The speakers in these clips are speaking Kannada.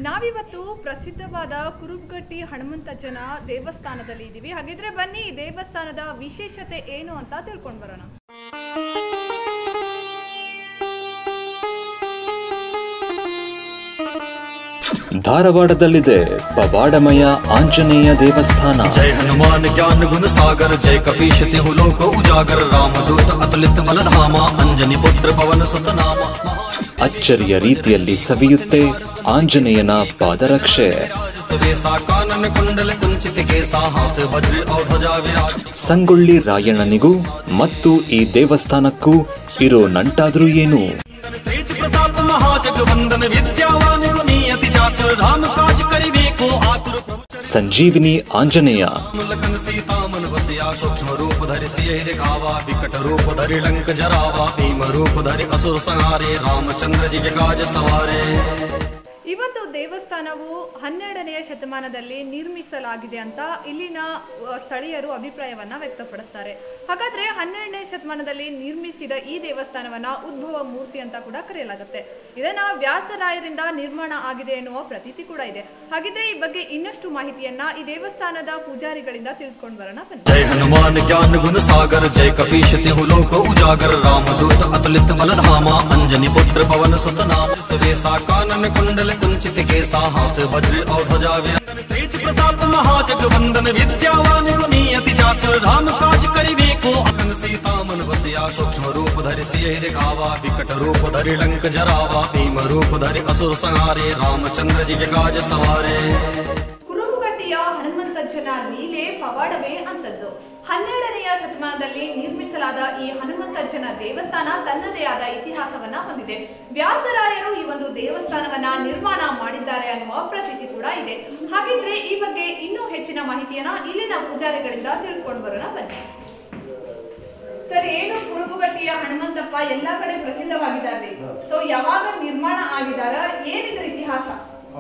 ನಾವಿವತ್ತು ಪ್ರಸಿದ್ಧವಾದ ಕುರುಬಗಟ್ಟಿ ಹನುಮಂತಜ್ಜನ ದೇವಸ್ಥಾನದಲ್ಲಿ ಇದ್ದೀವಿ. ಹಾಗಿದ್ರೆ ಬನ್ನಿ ಈ ದೇವಸ್ಥಾನದ ವಿಶೇಷತೆ ಏನು ಅಂತ ತಿಳ್ಕೊಂಡು ಬರೋಣ. ಧಾರವಾಡದಲ್ಲಿದೆ ಪವಾಡಮಯ ಆಂಜನೇಯ ದೇವಸ್ಥಾನ. ಜೈ ಹನುಮಾನ್ ಜ್ಞಾನ ಗುಣ ಸಾಗರ, ಜೈ ಕಪೀಶ ತಿಹು ಲೋಕ ಉಜಾಗರ, ರಾಮದೂತ ಅತುಲಿತ ಬಲಧಾಮ, ಅಂಜನಿ ಪುತ್ರ ಪವನ ಸುತ ನಾಮ. ಅಚ್ಚರಿಯ ರೀತಿಯಲ್ಲಿ ಸವಿಯುತ್ತೆ ಆಂಜನೇಯನ ಪಾದರಕ್ಷೆ. ಸಂಗೊಳ್ಳಿ ರಾಯಣ್ಣನಿಗೂ ಮತ್ತು ಈ ದೇವಸ್ಥಾನಕ್ಕೂ ಇರೋ ನಂಟಾದ್ರೂ ಏನು? ಸಂಜೀವಿನಿ ಆಂಜನೇಯ सूक्ष्म रूप धरि सिय दिखावा, विकट रूप धरि लंक जरावा, भीम रूप धरि असुर संहारे, रामचंद्र जी के काज सवारे. ಇವತ್ತು ದೇವಸ್ಥಾನವು 12ನೇ ಶತಮಾನದಲ್ಲಿ ನಿರ್ಮಿಸಲಾಗಿದೆ ಅಂತ ಇಲ್ಲಿನ ಸ್ಥಳೀಯರು ಅಭಿಪ್ರಾಯವನ್ನ ವ್ಯಕ್ತಪಡಿಸ್ತಾರೆ. ಹಾಗಾದ್ರೆ 12ನೇ ಶತಮಾನದಲ್ಲಿ ನಿರ್ಮಿಸಿದ ಈ ದೇವಸ್ಥಾನವನ್ನ ಉದ್ಭವ ಮೂರ್ತಿ ಅಂತ ಕೂಡ ಕರೆಯಲಾಗುತ್ತೆ. ಇದನ್ನ ವ್ಯಾಸರಾಯರಿಂದ ನಿರ್ಮಾಣ ಆಗಿದೆ ಎನ್ನುವ ಪ್ರತೀತಿ ಕೂಡ ಇದೆ. ಹಾಗಿದ್ರೆ ಈ ಬಗ್ಗೆ ಇನ್ನಷ್ಟು ಮಾಹಿತಿಯನ್ನ ಈ ದೇವಸ್ಥಾನದ ಪೂಜಾರಿಗಳಿಂದ ತಿಳಿದುಕೊಂಡು ಬರೋಣ. ಜೈ ಹನುಮಾನ್ ಜ್ಞಾನ ಗುಣ ಸಾಗರ, ಜೈ ಕಪೀಶ ತಿಹು ಲೋಕ ಉಜಾಗರ, ರಾಮದೂತ ಅತುಲಿತ ಬಲಧಾಮ, ಅಂಜನಿ ಪುತ್ರ ಪವನ ಸುತ ನಾಮ. ಸುವೇಸಾ ಕಾನನ ಕುಂಡಲ कुंचित केसा, हाथ वज्र और ध्वजा विराजन, तेज प्रताप महाजग वंदन, विद्यावान गुणियति चातुर, राम काज करिबे को अगन, सीता मन बसिया सूक्ष्म रूप धरि सिय दिखावा, विकट रूप धरि लंक जरावा, भीम रूप धरि असुर संहारे, रामचंद्र जी के काज सवारे. ಕುರುಬಗಟ್ಟಿಯ ಹನುಮಂತಜ್ಜನ ಲೀಲೆ ಪವಾಡವೇ ಅಂತದ್ದು. 12ನೇ ಶತಮಾನದಲ್ಲಿ ನಿರ್ಮಿಸಲಾದ ಈ ಹನುಮಂತಜ್ಜನ ದೇವಸ್ಥಾನ ತನ್ನದೇ ಆದ ಇತಿಹಾಸವನ್ನ ಹೊಂದಿದೆ. ವ್ಯಾಸರಾಯರು ಈ ಒಂದು ದೇವಸ್ಥಾನವನ್ನ ನಿರ್ಮಾಣ ಮಾಡಿದ್ದಾರೆ ಅನ್ನುವ ಪ್ರತೀತಿ ಕೂಡ ಇದೆ. ಹಾಗಿದ್ರೆ ಈ ಬಗ್ಗೆ ಇನ್ನೂ ಹೆಚ್ಚಿನ ಮಾಹಿತಿಯನ್ನ ಇಲ್ಲಿನ ಪೂಜಾರಿಗಳಿಂದ ತಿಳ್ಕೊಂಡು ಬರೋಣ ಬನ್ನಿ. ಸರ್, ಏನು ಕುರುಬಗಟ್ಟಿಯ ಹನುಮಂತಪ್ಪ ಎಲ್ಲಾ ಕಡೆ ಪ್ರಸಿದ್ಧವಾಗಿದ್ದಾರೆ. ಸೊ ಯಾವಾಗ ನಿರ್ಮಾಣ ಆಗಿದಾರ, ಏನಿದ್ರ ಇತಿಹಾಸ?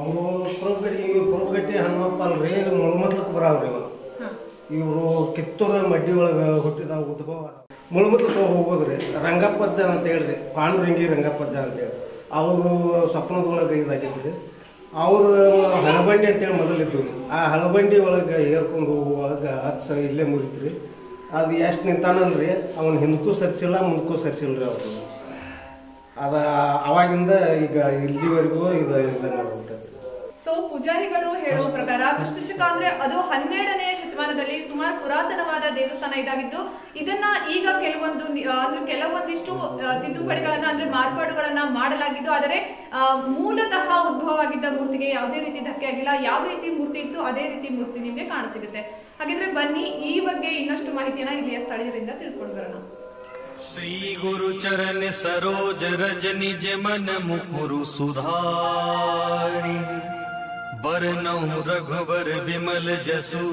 ಅವರು ಕುರುಬಗಟ್ಟಿ ಹನುಮಪ್ಪ ಅಲ್ರಿ, ಮುಳುಮತ್ಲಕ್ಕೆ ಬರಾವ್ರಿ. ಇವರು ಕಿತ್ತೂರ ಮಡ್ಡಿ ಒಳಗೆ ಹುಟ್ಟಿದ ಉದ್ಭವ. ಮುಳುಮತ್ಲಕ್ಕೆ ಹೋಗೋದ್ರಿ ರಂಗಪ್ಪಜ್ಜ ಅಂತ ಹೇಳ್ರಿ, ಪಾಂಡುರಂಗಿ ರಂಗಪ್ಪಜ್ಜ ಅಂತೇಳಿ. ಅವರು ಸ್ವಪ್ನದೊಳಗೆ ಇದಾಗಿದ್ರಿ. ಅವರು ಹಳಬಂಡಿ ಅಂತೇಳಿ ಮೊದಲಿದ್ದು ರೀ. ಆ ಹಳಬಂಡಿ ಒಳಗೆ ಏರ್ಕೊಂಡು ಹೋಗುವಾಗ ಹತ್ತು ಇಲ್ಲೇ ಮುಗಿತ್ರಿ. ಅದು ಎಷ್ಟು ನಿಂತಾನಂದ್ರಿ, ಅವನು ಹಿಂದಕ್ಕೂ ಸರಿಸಿಲ್ಲ ಮುಂದಕ್ಕೂ ಸರಿಸಿಲ್ರಿ ಅವರು. ಅವಾಗಿಂದ ಈಗ ಇಲ್ಲಿವರೆಗೂ ಇದು ಇದಂಗೆ. ಸೊ ಪೂಜಾರಿಗಳು ಹೇಳುವ ಪ್ರಕಾರ ಕ್ರಿಸ್ತಶಕ ಅಂದ್ರೆ ಅದು 12ನೇ ಶತಮಾನದಲ್ಲಿ ಸುಮಾರು ಪುರಾತನವಾದ ದೇವಸ್ಥಾನ ಇದಾಗಿದ್ದು, ಇದನ್ನ ಈಗ ಕೆಲವೊಂದಿಷ್ಟು ತಿದ್ದುಪಡಿಗಳನ್ನ ಅಂದ್ರೆ ಮಾರ್ಪಾಡುಗಳನ್ನ ಮಾಡಲಾಗಿದ್ದು, ಆದರೆ ಮೂಲತಃ ಉದ್ಭವವಾಗಿದ್ದ ಮೂರ್ತಿಗೆ ಯಾವುದೇ ರೀತಿ ಧಕ್ಕೆ ಆಗಿಲ್ಲ. ಯಾವ ರೀತಿ ಮೂರ್ತಿ ಇತ್ತು ಅದೇ ರೀತಿ ಮೂರ್ತಿ ನಿಮ್ಗೆ ಕಾಣಸಿಗುತ್ತೆ. ಹಾಗಿದ್ರೆ ಬನ್ನಿ ಈ ಬಗ್ಗೆ ಇನ್ನಷ್ಟು ಮಾಹಿತಿಯನ್ನ ಇಲ್ಲಿಯ ಸ್ಥಳೀಯರಿಂದ ತಿಳ್ಕೊಂಡು ಬರೋಣ. ಶ್ರೀ ಗುರು ಚರಣ ಸರೋಜ ರಜ ನಿಜ ಮನ ಮುಕುರು ಸುಧಾರಿ, बरनौ रघुबर विमल जसु,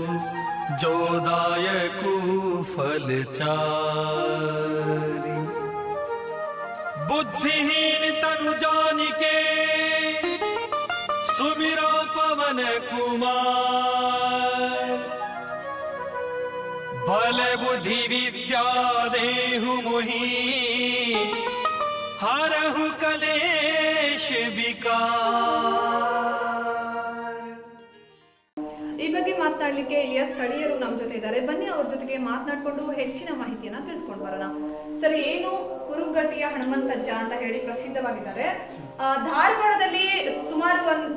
जोदायकु फल चारि. बुद्धिहीन तनु जानिके, सुमिरो पवन कुमार. बल बुद्धि विद्या देहु मोहि, हरहु कलेश विकार. ಈ ಬಗ್ಗೆ ಮಾತನಾಡಲಿಕ್ಕೆ ಇಲ್ಲಿಯ ಸ್ಥಳೀಯರು ನಮ್ಮ ಜೊತೆ ಇದ್ದಾರೆ. ಬನ್ನಿ ಅವ್ರ ಜೊತೆಗೆ ಮಾತನಾಡಿಕೊಂಡು ಹೆಚ್ಚಿನ ಮಾಹಿತಿಯನ್ನ ತಿಳ್ಕೊಂಡು ಬರೋಣ. ಸರಿ, ಏನು ಕುರುಬಗಟ್ಟಿಯ ಹನುಮಂತಜ್ಜ ಅಂತ ಹೇಳಿ ಪ್ರಸಿದ್ಧವಾಗಿದ್ದಾರೆ. ಧಾರವಾಡದಲ್ಲಿ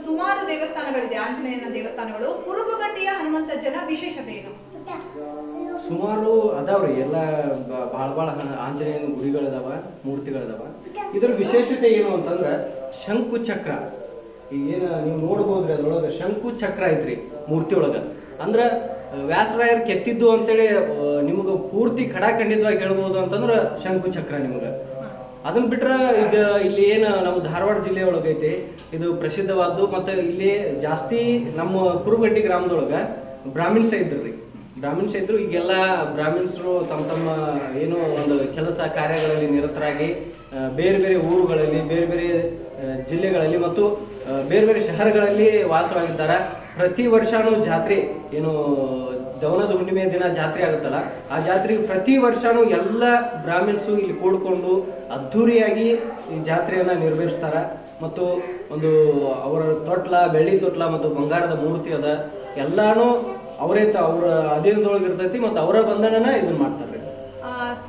ಸುಮಾರು ದೇವಸ್ಥಾನಗಳಿದೆ, ಆಂಜನೇಯನ ದೇವಸ್ಥಾನಗಳು. ಕುರುಬಗಟ್ಟಿಯ ಹನುಮಂತಜ್ಜನ ವಿಶೇಷತೆ ಏನು? ಸುಮಾರು ಅದಾವ್ರಿ, ಎಲ್ಲ ಭಾಳ ಆಂಜನೇಯನ ಗುಡಿಗಳದಾವ, ಮೂರ್ತಿಗಳದಾವ. ಇದ್ರ ವಿಶೇಷತೆ ಏನು ಅಂತಂದ್ರ ಶಂಕು ಚಕ್ರ. ಈಗೇನು ನೀವು ನೋಡ್ಬೋದ್ರಿ, ಅದ್ರೊಳಗೆ ಶಂಕು ಚಕ್ರ ಐತ್ರಿ ಮೂರ್ತಿ ಒಳಗ. ಅಂದ್ರ ವ್ಯಾಸರಾಯರು ಕೆತ್ತಿದ್ದು ಅಂತೇಳಿ ನಿಮಗ ಪೂರ್ತಿ ಖಡಾಖಂಡಿತವಾಗಿ ಹೇಳ್ಬೋದು ಅಂತಂದ್ರ ಶಂಕು ಚಕ್ರ ನಿಮಗ. ಅದನ್ನ ಬಿಟ್ರ ಈಗ ಇಲ್ಲಿ ಏನು ನಮ್ಮ ಧಾರವಾಡ ಜಿಲ್ಲೆ ಒಳಗೈತಿ, ಇದು ಪ್ರಸಿದ್ಧವಾದ್ದು. ಮತ್ತೆ ಇಲ್ಲಿ ಜಾಸ್ತಿ ನಮ್ಮ ಕುರುಬಗಟ್ಟಿ ಗ್ರಾಮದೊಳಗ ಬ್ರಾಹ್ಮಿಣ್ಸ್ ಇದ್ರಿ. ಬ್ರಾಹ್ಮಿಣ್ಸ್ ಇದ್ರು. ಈಗೆಲ್ಲ ಬ್ರಾಹ್ಮಿಣ್ಸರು ತಮ್ಮ ಏನೋ ಒಂದು ಕೆಲಸ ಕಾರ್ಯಗಳಲ್ಲಿ ನಿರತರಾಗಿ ಬೇರೆ ಬೇರೆ ಊರುಗಳಲ್ಲಿ, ಬೇರೆ ಬೇರೆ ಜಿಲ್ಲೆಗಳಲ್ಲಿ ಮತ್ತು ಬೇರೆ ಬೇರೆ ಶಹರಗಳಲ್ಲಿ ವಾಸವಾಗಿದ್ದಾರೆ. ಪ್ರತಿ ವರ್ಷನೂ ಜಾತ್ರೆ, ಏನು ದವನದ ಹುಣ್ಣಿಮೆ ದಿನ ಜಾತ್ರೆ ಆಗುತ್ತಲ್ಲ, ಆ ಜಾತ್ರೆಗೆ ಪ್ರತಿ ವರ್ಷನೂ ಎಲ್ಲ ಬ್ರಾಹ್ಮಿಣ್ಸು ಇಲ್ಲಿ ಕೂಡ್ಕೊಂಡು ಅದ್ಧೂರಿಯಾಗಿ ಈ ಜಾತ್ರೆಯನ್ನ ನೆರವೇರಿಸ್ತಾರ. ಮತ್ತು ಒಂದು ಅವರ ತೊಟ್ಲ, ಬೆಳ್ಳಿ ತೊಟ್ಲ ಮತ್ತು ಬಂಗಾರದ ಮೂರ್ತಿ ಅದ, ಎಲ್ಲಾನು ಅವರೇ ಅವರ ಅಧೀನದೊಳಗೆ ಇರ್ತೈತಿ ಮತ್ತು ಅವರ ಬಂಧನನ ಇದನ್ನ ಮಾಡ್ತಾರೆ.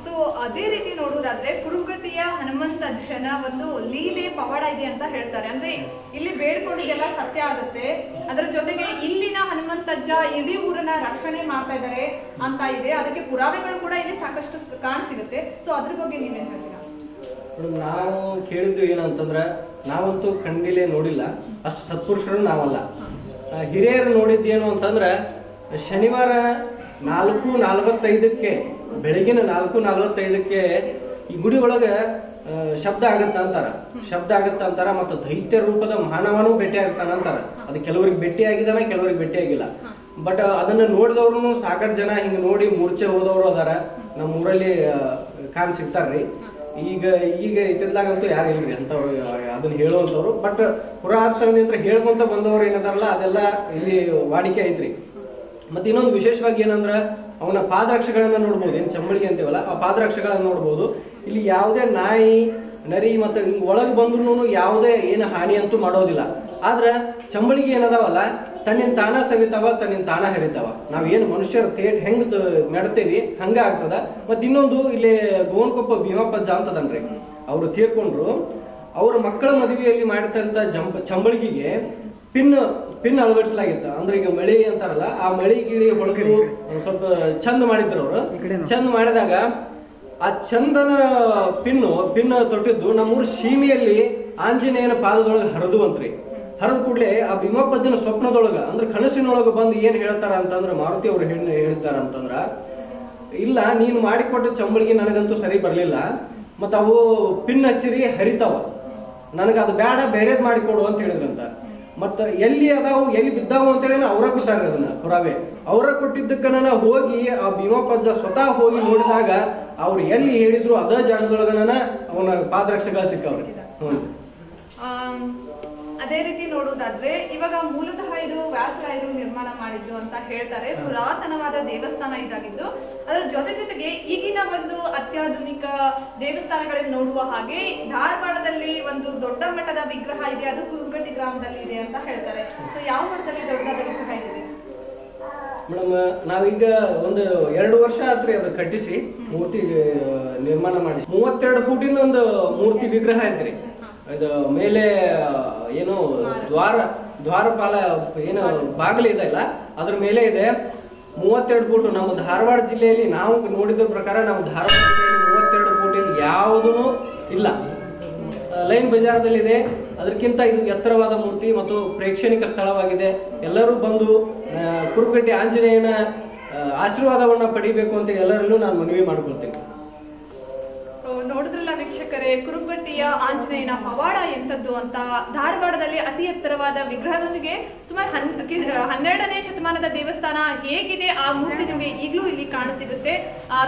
ಸೊ ಅದೇ ರೀತಿ ನೋಡುವುದಾದ್ರೆ ಕುರುಬಗಟ್ಟಿಯ ಹನುಮಂತ ಅಜ್ಜನ ಒಂದು ಲೀಲೆ ಪವಾಡ ಇದೆ ಅಂತ ಹೇಳ್ತಾರೆ. ಅಂದ್ರೆ ಇಲ್ಲಿ ಬೇಡ್ಕೊಂಡಿದ್ದೆಲ್ಲ ಸತ್ಯ ಆಗುತ್ತೆ, ಅದರ ಜೊತೆಗೆ ಇಲ್ಲಿನ ಹನುಮಂತಜ್ಜ ಇಡೀ ಊರನ್ನ ರಕ್ಷಣೆ ಮಾಡ್ತಾ ಇದ್ದಾರೆ ಅಂತ ಇದೆ. ಅದಕ್ಕೆ ಪುರಾವೆಗಳು ಕೂಡ ಇಲ್ಲಿ ಸಾಕಷ್ಟು ಕಾಣಸಿಗುತ್ತೆ. ಸೊ ಅದ್ರ ಬಗ್ಗೆ ನೀವೇನ್ ಹೇಳ್ತೀರಾ? ನಾವು ಕೇಳಿದ್ದು ಏನಂತಂದ್ರೆ, ನಾವಂತೂ ಕಣ್ಣಿಲೆ ನೋಡಿಲ್ಲ, ಅಷ್ಟು ಸತ್ಪುರುಷರು ನಾವಲ್ಲ. ಹಿರಿಯರು ನೋಡಿದ್ದೇನು ಅಂತಂದ್ರೆ, ಶನಿವಾರ 4:45 ಬೆಳಗಿನ 4:45 ಈ ಗುಡಿ ಒಳಗೆ ಶಬ್ದ ಆಗತ್ತ ಅಂತಾರ ಮತ್ತು ದೈತ್ಯ ರೂಪದ ಮಾನವನೂ ಭೇಟಿ ಆಗ್ತಾನ ಅಂತಾರ. ಅದು ಕೆಲವರಿಗೆ ಭೇಟಿ ಆಗಿದಾನ, ಕೆಲವರಿಗೆ ಭೇಟಿ ಆಗಿಲ್ಲ. ಬಟ್ ಅದನ್ನ ನೋಡಿದವ್ರು ಸಾಕಷ್ಟು ಜನ ಹಿಂಗ ನೋಡಿ ಮೂರ್ಛೆ ಹೋದವರು ಅದಾರ, ನಮ್ಮ ಊರಲ್ಲಿ ಕಾಣ್ ಸಿಗ್ತಾರ್ರಿ. ಈಗ ಇತ್ತಿದ್ದಾಗಂತೂ ಯಾರು ಇಲ್ರಿ ಅಂತವ್ರು ಅದನ್ನ ಹೇಳುವಂತವ್ರು. ಬಟ್ ಪುರಾತನದಿಂದ ಹೇಳ್ಕೊಂತ ಬಂದವ್ರು ಏನದಾರಲ್ಲ ಅದೆಲ್ಲ ಇಲ್ಲಿ ವಾಡಿಕೆ ಐತ್ರಿ. ಮತ್ತೆ ಇನ್ನೊಂದು ವಿಶೇಷವಾಗಿ ಏನಂದ್ರ, ಅವನ ಪಾದರಕ್ಷೆಗಳನ್ನ ನೋಡ್ಬೋದು. ಏನ್ ಚಂಬಳಿಗೆ ಅಂತೀವಲ್ಲ, ಆ ಪಾದರಕ್ಷೆಗಳನ್ನ ನೋಡ್ಬೋದು. ಇಲ್ಲಿ ಯಾವುದೇ ನಾಯಿ ನರಿ ಮತ್ತೆ ಒಳಗೆ ಬಂದ್ರು ಯಾವುದೇ ಏನು ಹಾನಿ ಅಂತೂ ಮಾಡೋದಿಲ್ಲ. ಆದ್ರ ಚಂಬಳಿಗೆ ಏನದಾವಲ್ಲ, ತನ್ನಿಂದ ತಾನ ಸವಿತಾವ, ತನ್ನಿಂದ ತಾನ ಹರಿತಾವ. ನಾವೇನು ಮನುಷ್ಯರು ಹೆಂಗ್ ಮೆಡ್ತೇವಿ ಹಂಗ ಆಗ್ತದ. ಮತ್ ಇನ್ನೊಂದು ಇಲ್ಲಿ ಗೋವನ್ಕೊಪ್ಪ ಭೀಮಪ್ಪಜ್ಜ ಅಂತದನ್ರಿ, ಅವ್ರು ತೀರ್ಕೊಂಡ್ರು. ಅವ್ರ ಮಕ್ಕಳ ಮದುವೆಯಲ್ಲಿ ಮಾಡಿದಂತ ಚಂಬಳಿಗೆಗೆ ಪಿನ್ ಅಳವಡಿಸಲಾಗಿತ್ತ. ಅಂದ್ರೆ ಈಗ ಮಳಿ ಅಂತಾರಲ್ಲ, ಆ ಮಳಿ ಗಿಳಿ ಹೊಳಗು ಸ್ವಲ್ಪ ಚಂದ ಮಾಡಿದ್ರು ಅವರು. ಚಂದ ಮಾಡಿದಾಗ ಆ ಚಂದನ ಪಿನ್ ತೊಟ್ಟಿದ್ದು ನಮ್ಮೂರು ಸೀಮೆಯಲ್ಲಿ ಆಂಜನೇಯನ ಪಾದದೊಳಗೆ ಹರಿದು ಅಂತ್ರಿ. ಹರಿದ ಕೂಡಲೇ ಆ ಭೀಮಪ್ಪಜ್ಜನ ಸ್ವಪ್ನದೊಳಗ ಅಂದ್ರೆ ಕನಸಿನೊಳಗ ಬಂದು ಏನ್ ಹೇಳ್ತಾರ ಅಂತಂದ್ರ, ಮಾರುತಿ ಅವ್ರು ಹೇಳ್ತಾರ ಅಂತಂದ್ರ, ಇಲ್ಲ ನೀನು ಮಾಡಿಕೊಟ್ಟ ಚಂಬಳಿಗೆ ನನಗಂತೂ ಸರಿ ಬರ್ಲಿಲ್ಲ, ಮತ್ತ ಅವು ಪಿನ್ ಹಚ್ಚಿರಿ ಹರಿತಾವ, ನನಗ ಅದು ಬೇಡ, ಬೇರೆದ್ ಮಾಡಿಕೊಡು ಅಂತ ಹೇಳಿದ್ರಂತ. ಮತ್ತ ಎಲ್ಲಿ ಅದಾವು ಎಲ್ಲಿ ಬಿದ್ದಾವು ಅಂತೇಳಿ ಅವ್ರ ಕೊಟ್ಟಾರ ಅದನ್ನ ಪುರಾವೆ. ಅವ್ರ ಕೊಟ್ಟಿದ್ದಕ್ಕನ ಹೋಗಿ ಆ ಭೀಮಪ್ಪಜ್ಜ ಸ್ವತಃ ಹೋಗಿ ನೋಡಿದಾಗ ಅವ್ರು ಎಲ್ಲಿ ಹೇಳಿದ್ರು ಅದ ಜಾಗದೊಳಗನ ಅವನ ಪಾದರಕ್ಷೆಗಳು ಸಿಕ್ಕವ್ರಿ. ಅದೇ ರೀತಿ ನೋಡುವುದಾದ್ರೆ, ಇವಾಗ ಮೂಲತಃ ಇದು ವ್ಯಾಸರಾಯರು ನಿರ್ಮಾಣ ಮಾಡಿದ್ದು ಅಂತ ಹೇಳ್ತಾರೆ. ಪುರಾತನವಾದ ದೇವಸ್ಥಾನ ಇದಾಗಿದ್ದು, ಅದರ ಜೊತೆಗೆ ಈಗಿನ ಒಂದು ಅತ್ಯಾಧುನಿಕ ದೇವಸ್ಥಾನಗಳಲ್ಲಿ ನೋಡುವ ಹಾಗೆ ಧಾರವಾಡದಲ್ಲಿ ಒಂದು ದೊಡ್ಡ ಮಟ್ಟದ ವಿಗ್ರಹ ಇದೆ, ಅದು ಕುರುಬಗಟ್ಟಿ ಗ್ರಾಮದಲ್ಲಿ ಇದೆ ಅಂತ ಹೇಳ್ತಾರೆ. ಸೊ ಯಾವ ಮಟ್ಟದಲ್ಲಿ ದೊಡ್ಡ ವಿಗ್ರಹ ಇದೆ ಮೇಡಮ್? ನಾವೀಗ ಒಂದು 2 ವರ್ಷ ಆತ್ರಿ ಅದು ಕಟ್ಟಿಸಿ ಮೂರ್ತಿ ನಿರ್ಮಾಣ ಮಾಡಿ. 32 ಫೂಟಿನ ಒಂದು ಮೂರ್ತಿ ವಿಗ್ರಹ ಐತ್ರಿ. ಇದು ಮೇಲೆ ಏನು ದ್ವಾರಪಾಲ ಏನು ಬಾಗಿಲು ಇದೆ ಇಲ್ಲ, ಅದ್ರ ಮೇಲೆ ಇದೆ. 32 ಫೂಟ್. ನಮ್ಮ ಧಾರವಾಡ ಜಿಲ್ಲೆಯಲ್ಲಿ ನಾವು ನೋಡಿದ ಪ್ರಕಾರ ನಮ್ಮ ಧಾರವಾಡ ಜಿಲ್ಲೆಯಲ್ಲಿ 32 ಫೂಟಿನ ಯಾವುದೂ ಇಲ್ಲ. ಲೈನ್ ಬಜಾರ್ದಲ್ಲಿದೆ. ಅದಕ್ಕಿಂತ ಇದು ಎತ್ತರವಾದ ಮೂರ್ತಿ ಮತ್ತು ಪ್ರೇಕ್ಷಣಿಕ ಸ್ಥಳವಾಗಿದೆ. ಎಲ್ಲರೂ ಬಂದು ಕುರುಬಗಟ್ಟಿ ಆಂಜನೇಯನ ಆಶೀರ್ವಾದವನ್ನ ಪಡಿಬೇಕು ಅಂತ ಎಲ್ಲರಲ್ಲೂ ನಾನು ಮನವಿ ಮಾಡ್ಕೊಳ್ತೇನೆ. ನೋಡಿದ್ರಲ್ಲ ವೀಕ್ಷಕರೇ, ಕುರುಬಗಟ್ಟಿಯ ಆಂಜನೇಯನ ಪವಾಡ ಎಂತದ್ದು ಅಂತ. ಧಾರವಾಡದಲ್ಲಿ ಅತಿ ಎತ್ತರವಾದ ವಿಗ್ರಹದೊಂದಿಗೆ ಸುಮಾರು 12ನೇ ಶತಮಾನದ ದೇವಸ್ಥಾನ ಹೇಗಿದೆ ಆ ಮೂರ್ತಿ ನಿಮಗೆ ಈಗಲೂ ಇಲ್ಲಿ ಕಾಣಸಿಗುತ್ತೆ.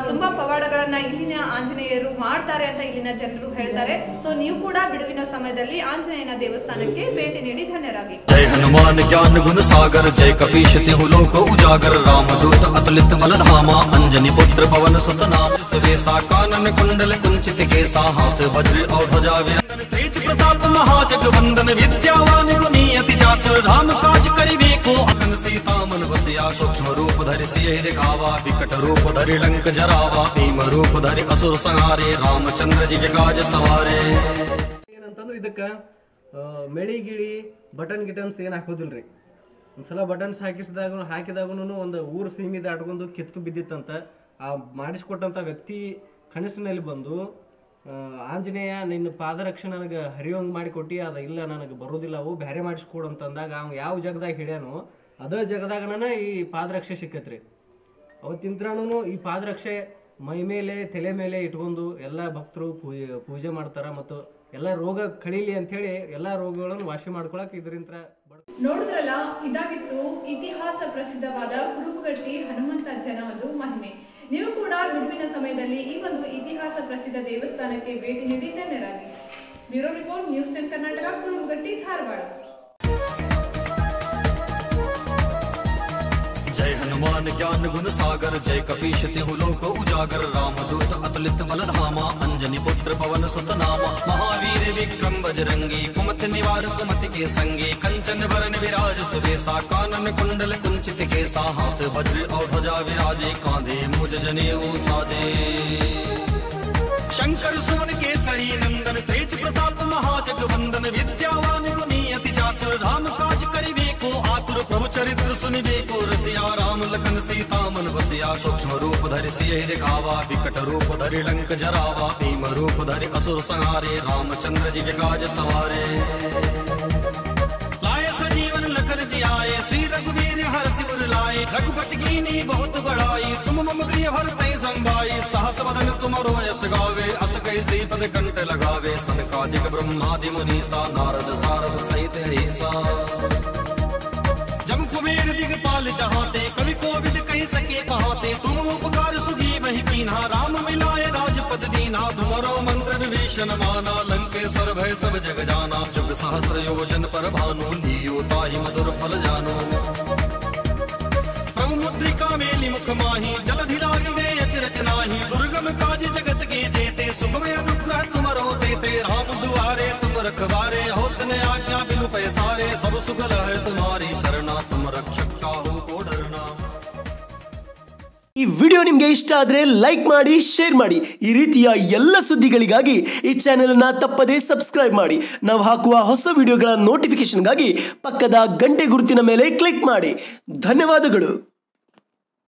ತುಂಬಾ ಪವಾಡಗಳನ್ನ ಇಲ್ಲಿನ ಆಂಜನೇಯರು ಮಾಡ್ತಾರೆ ಅಂತ ಇಲ್ಲಿನ ಜನರು ಹೇಳ್ತಾರೆ. ಸೊ ನೀವು ಕೂಡ ಬಿಡುವಿನ ಸಮಯದಲ್ಲಿ ಆಂಜನೇಯನ ದೇವಸ್ಥಾನಕ್ಕೆ ಭೇಟಿ ನೀಡಿ ಧನ್ಯರಾಗಿ. जय हनुमान ज्ञान गुण सागर, जय कपीश तिहु लोक उजागर, रामदूत अतुलित बल धामा, अंजनी पुत्र पवन सुत नाम, सुरेशा कानन कुंडल कुंचित केसा, हाथ वज्र और ध्वजा विराजन, तेज प्रताप महाजगवंदन, विद्यावान गुणी अति चातुर, राम काज करिबे को अगन, सीता मन बसिया सूक्ष्म रूप धरि सियहि दिखावा, विकट रूप धरि लंक जरावा, भीम रूप धरि असुर संहारे, रामचंद्र जी के काज सवारे. ಏನಂತಂದ್ರೆ ಇದಕ್ಕ ಮೆಳಿ ಗಿಳಿ ಬಟನ್ ಗಿಟನ್ಸ್ ಏನು ಹಾಕೋದಿಲ್ರಿ. ಒಂದ್ಸಲ ಬಟನ್ಸ್ ಹಾಕಿದಾಗೂ ಒಂದು ಊರು ಸೀಮೆ ದಾಟ್ಕೊಂಡು ಕಿತ್ತು ಬಿದ್ದಿತ್ತಂತ. ಆ ಮಾಡಿಸ್ಕೊಟ್ಟಂತ ವ್ಯಕ್ತಿ ಕನಸಿನಲ್ಲಿ ಬಂದು, ಆಂಜನೇಯ ನಿನ್ನ ಪಾದರಕ್ಷೆ ನನಗೆ ಹರಿಯೋಂಗ್ ಮಾಡಿಕೊಟ್ಟಿ, ಅದ ಇಲ್ಲ ನನಗೆ ಬರೋದಿಲ್ಲ, ಅವು ಬೇರೆ ಮಾಡಿಸ್ಕೊಡು ಅಂತಂದಾಗ ಅವ್ ಯಾವ ಜಾಗದಾಗ ಹಿಡ್ಯಾನೋ ಅದ ಜಾಗದಾಗನ ಈ ಪಾದರಕ್ಷೆ ಸಿಕ್ಕತ್ರಿ. ಅವತ್ತಿಂತ್ರಾನು ಈ ಪಾದರಕ್ಷೆ ಮೈ ಮೇಲೆ ತಲೆ ಮೇಲೆ ಇಟ್ಕೊಂಡು ಎಲ್ಲ ಭಕ್ತರು ಪೂಜೆ ಮಾಡ್ತಾರ. ಮತ್ತು ಎಲ್ಲ ರೋಗ ಕಳೀಲಿ ಅಂತ ಹೇಳಿ ಎಲ್ಲಾ ರೋಗಗಳನ್ನು ವಾಸಿ ಮಾಡ್ಕೊಳಕ್ ಇದರಿಂದ. ನೋಡಿದ್ರಲ್ಲ, ಇದಾಗಿತ್ತು ಇತಿಹಾಸ ಪ್ರಸಿದ್ಧವಾದ ಕುರುಬಗಟ್ಟಿ ಹನುಮಂತಜ್ಜನ ಒಂದು ಮಹಿಮೆ. ನೀವು ಕೂಡ ಬಿಡುವಿನ ಸಮಯದಲ್ಲಿ ಈ ಒಂದು ಇತಿಹಾಸ ಪ್ರಸಿದ್ಧ ದೇವಸ್ಥಾನಕ್ಕೆ ಭೇಟಿ ನೀಡಿ ಧನ್ಯರಾಗಿ. Bureau report, news 10 Karnataka, Kurubagatti, Dharwad. जय हनुमान हनुमान ज्ञान गुण सागर जय कपीश तिहु लोक उजागर रामदूत अतुलित बल धामा अंजनी पुत्र पवन सुत नामा महावीर विक्रम बजरंगी कुमति निवार सुमति के संगी कंचन वरण विराज सुबेसा कानन कुंडल कुंचित केसा हाथ वज्र और ध्वजा विराजे कांधे मुज जनेऊ साजे शंकर सुवन केसरी नंदन तेज प्रताप महाजगवंदन विद्यावान गुणी अति चातुर राम काज करिबे को आतुर प्रभु चरित्र सुनिबे को रसिया राम लखन सीता मन बसिया सूक्ष्म रूप धरि सियहि दिखावा विकट रूप धरि लंक जरावा भीम रूप धरि असुर संहारे रामचंद्र जी के काज सवारे लाए सजीवन लखन जियाए श्री रघुवीर हर्षि उर लाए रघुपति कीनी बहुत बड़ाई तुम मम प्रिय भरते संभाई सहस वदन तुमरो यश गावे अस कैसी पद कंठ लगावे सनकादिक ब्रह्मादि मुनीसा नारद सारद सहित ऐसा जम कुबेर दिगपाल जहाते कवि कोविद कह सके कहाते तुम उपकार सुगी वही कीन्हा राम मिलाए राजपद दीना तुमरो मंत्र विभीषण माना लंकेश्वर भय सब जग जाना जुग सहस्र योजन पर भानु लियो ताहि मधुर फल जानो प्रभु मुद्रिका मेलि मुख माही जलधि लागी गए अचरज नाही दुर्गम काज जगत के जेते सुगमय अनुग्रह तुमरो देते राम दुआरे तुम रखवारे होत न आज्ञा बिनु पैसारे सब सुगल है तुम्हारी शरणा तुम रक्षक काहू को डरना। ಈ ವಿಡಿಯೋ ನಿಮಗೆ ಇಷ್ಟ ಆದರೆ ಲೈಕ್ ಮಾಡಿ ಶೇರ್ ಮಾಡಿ ಈ ರೀತಿಯ ಎಲ್ಲ ಸುದ್ದಿಗಳಿಗಾಗಿ ಈ ಚಾನೆಲ್ ಅನ್ನು ತಪ್ಪದೇ ಸಬ್ಸ್ಕ್ರೈಬ್ ಮಾಡಿ ನಾವು ಹಾಕುವ ಹೊಸ ವಿಡಿಯೋಗಳ ನೋಟಿಫಿಕೇಶನ್ಗಾಗಿ ಪಕ್ಕದ ಗಂಟೆ ಗುರುತಿನ ಮೇಲೆ ಕ್ಲಿಕ್ ಮಾಡಿ ಧನ್ಯವಾದಗಳು।